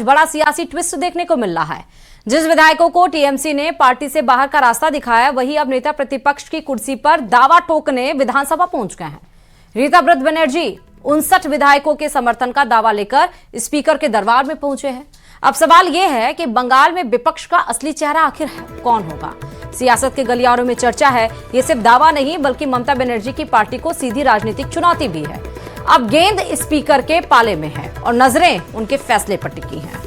बड़ा सियासी ट्विस्ट देखने को मिल रहा है। जिस विधायकों को टीएमसी ने पार्टी से बाहर का रास्ता दिखाया, वही अब नेता प्रतिपक्ष की कुर्सी पर दावा ठोकने विधानसभा पहुंच गए हैं। रीताब्रत बनर्जी 59 विधायकों के समर्थन का दावा लेकर स्पीकर के दरबार में पहुंचे हैं। अब सवाल यह है कि बंगाल में विपक्ष का असली चेहरा आखिर कौन होगा। सियासत के गलियारों में चर्चा है, ये सिर्फ दावा नहीं बल्कि ममता बनर्जी की पार्टी को सीधी राजनीतिक चुनौती भी है। अब गेंद स्पीकर के पाले में है और नजरें उनके फैसले पर टिकी हैं।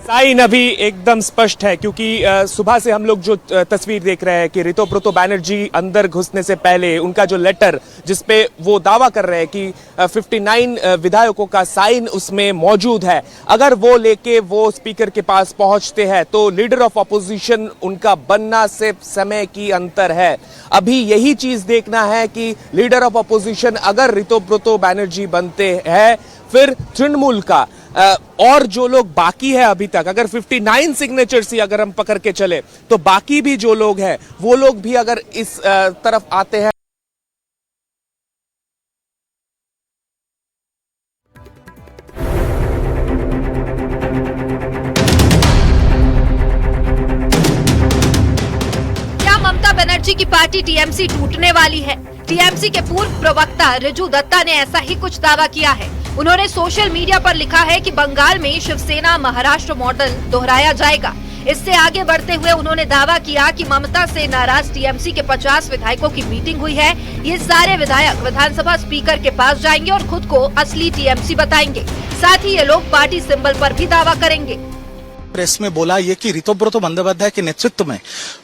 साइन अभी एकदम स्पष्ट है, क्योंकि सुबह से हम लोग जो तस्वीर देख रहे हैं कि ऋतुब्रत बनर्जी अंदर घुसने से पहले उनका जो लेटर जिसपे वो दावा कर रहे हैं कि 59 विधायकों का साइन उसमें मौजूद है, अगर वो लेके वो स्पीकर के पास पहुंचते हैं तो लीडर ऑफ अपोजिशन उनका बनना सिर्फ समय की अंतर है। अभी यही चीज देखना है कि लीडर ऑफ अपोजिशन अगर ऋतुब्रत बनर्जी बनते हैं, फिर तृणमूल का और जो लोग बाकी है अभी तक, अगर 59 सिग्नेचर्स ही अगर हम पकड़ के चले तो बाकी भी जो लोग हैं वो लोग भी अगर इस तरफ आते हैं। क्या ममता बनर्जी की पार्टी टीएमसी टूटने वाली है? टीएमसी के पूर्व प्रवक्ता रिजू दत्ता ने ऐसा ही कुछ दावा किया है। उन्होंने सोशल मीडिया पर लिखा है कि बंगाल में शिवसेना महाराष्ट्र मॉडल दोहराया जाएगा। इससे आगे बढ़ते हुए उन्होंने दावा किया कि ममता से नाराज टीएमसी के 50 विधायकों की मीटिंग हुई है। ये सारे विधायक विधानसभा स्पीकर के पास जाएंगे और खुद को असली टीएमसी बताएंगे। साथ ही ये लोग पार्टी सिंबल पर भी दावा करेंगे। प्रेस में बोला ये कि ऋतुब्रत बंदोपाध्याय के नेतृत्व में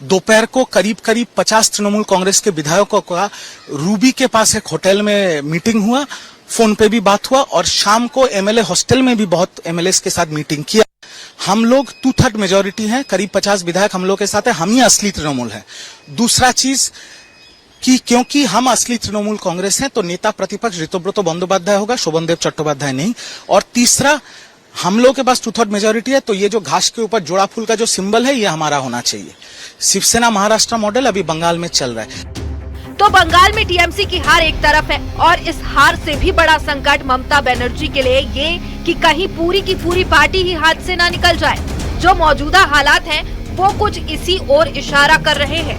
दोपहर को करीब 50 तृणमूल कांग्रेस के विधायकों का रूबी के पास एक होटल में मीटिंग हुआ, फोन पे भी बात हुआ और शाम को एमएलए हॉस्टल में भी बहुत एमएलए के साथ मीटिंग किया। हम लोग 2/3 मेजोरिटी हैं, करीब 50 विधायक हम लोग के साथ है, हम ही असली तृणमूल है। दूसरा चीज कि क्योंकि हम असली तृणमूल कांग्रेस हैं तो नेता प्रतिपक्ष ऋतुब्रत बंदोपाध्याय होगा, शोभनदेव चट्टोपाध्याय नहीं। और तीसरा, हम लोग के पास 2/3 मेजोरिटी है तो ये जो घास के ऊपर जोड़ा फूल का जो सिंबल है ये हमारा होना चाहिए। शिवसेना महाराष्ट्र मॉडल अभी बंगाल में चल रहा है। तो बंगाल में टीएमसी की हार एक तरफ है और इस हार से भी बड़ा संकट ममता बनर्जी के लिए ये कि कहीं पूरी की पूरी पार्टी ही हाथ से ना निकल जाए। जो मौजूदा हालात हैं वो कुछ इसी ओर इशारा कर रहे हैं।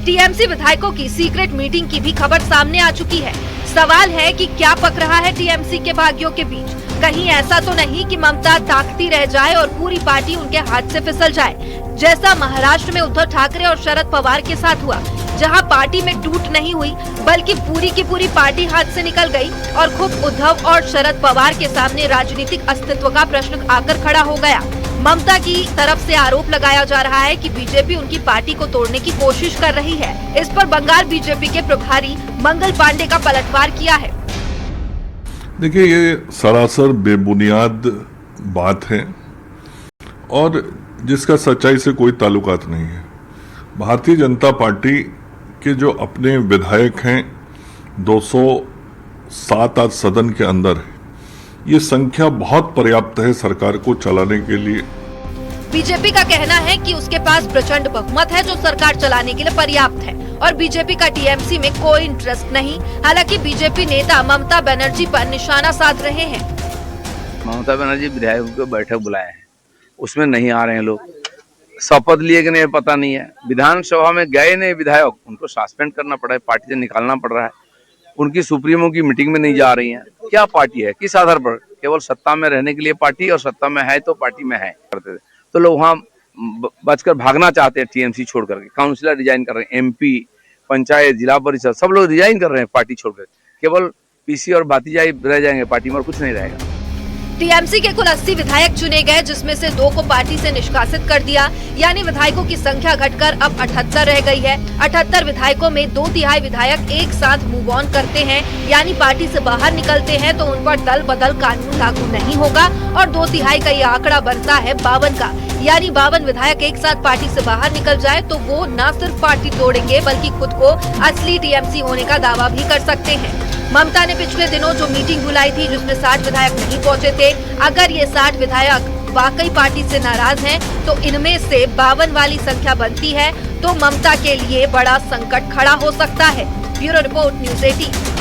टीएमसी विधायकों की सीक्रेट मीटिंग की भी खबर सामने आ चुकी है। सवाल है कि क्या पक रहा है टीएमसी के भाग्यों के बीच। कहीं ऐसा तो नहीं कि ममता ताकती रह जाए और पूरी पार्टी उनके हाथ से फिसल जाए, जैसा महाराष्ट्र में उद्धव ठाकरे और शरद पवार के साथ हुआ, जहां पार्टी में टूट नहीं हुई बल्कि पूरी की पूरी पार्टी हाथ से निकल गई और खुद उद्धव और शरद पवार के सामने राजनीतिक अस्तित्व का प्रश्न आकर खड़ा हो गया। ममता की तरफ से आरोप लगाया जा रहा है कि बीजेपी उनकी पार्टी को तोड़ने की कोशिश कर रही है। इस पर बंगाल बीजेपी के प्रभारी मंगल पांडे का पलटवार किया है। देखिए, ये सरासर बेबुनियाद बात है और जिसका सच्चाई से कोई ताल्लुकात नहीं है। भारतीय जनता पार्टी के जो अपने विधायक हैं 207 आज सदन के अंदर है, ये संख्या बहुत पर्याप्त है सरकार को चलाने के लिए। बीजेपी का कहना है कि उसके पास प्रचंड बहुमत है जो सरकार चलाने के लिए पर्याप्त है और बीजेपी का टीएमसी में कोई इंटरेस्ट नहीं। हालांकि बीजेपी नेता ममता बनर्जी पर निशाना साध रहे हैं। ममता बनर्जी विधायकों को बैठक बुलाए हैं, उसमें नहीं आ रहे हैं लोग। शपथ लिए कि नहीं पता नहीं है। विधानसभा में गए नहीं विधायक, उनको सस्पेंड करना पड़ा है, पार्टी से निकालना पड़ रहा है। उनकी सुप्रीमो की मीटिंग में नहीं जा रही हैं। क्या पार्टी है, किस आधार पर? केवल सत्ता में रहने के लिए पार्टी, और सत्ता में है तो पार्टी में है करते थे। तो लोग वहाँ बचकर भागना चाहते हैं टीएमसी छोड़ करके। काउंसिलर रिजाइन कर रहे हैं, एमपी, पंचायत, जिला परिषद सब लोग रिजाइन कर रहे हैं पार्टी छोड़कर। केवल पीसी और भातीजाई रह जाएंगे पार्टी में और कुछ नहीं रहेगा। टीएमसी के कुल 80 विधायक चुने गए, जिसमें से 2 को पार्टी से निष्कासित कर दिया, यानी विधायकों की संख्या घटकर अब 78 रह गई है। 78 विधायकों में 2/3 विधायक एक साथ मूव ऑन करते हैं, यानी पार्टी से बाहर निकलते हैं तो उन पर दल बदल कानून लागू नहीं होगा और 2/3 का ये आंकड़ा बनता है 52 का, यानी 52 विधायक एक साथ पार्टी से बाहर निकल जाए तो वो न सिर्फ पार्टी तोड़ेंगे बल्कि खुद को असली टीएमसी होने का दावा भी कर सकते हैं। ममता ने पिछले दिनों जो मीटिंग बुलाई थी जिसमें 60 विधायक नहीं पहुंचे थे, अगर ये 60 विधायक वाकई पार्टी से नाराज हैं तो इनमें से 52 वाली संख्या बनती है तो ममता के लिए बड़ा संकट खड़ा हो सकता है। Bureau report, news 18।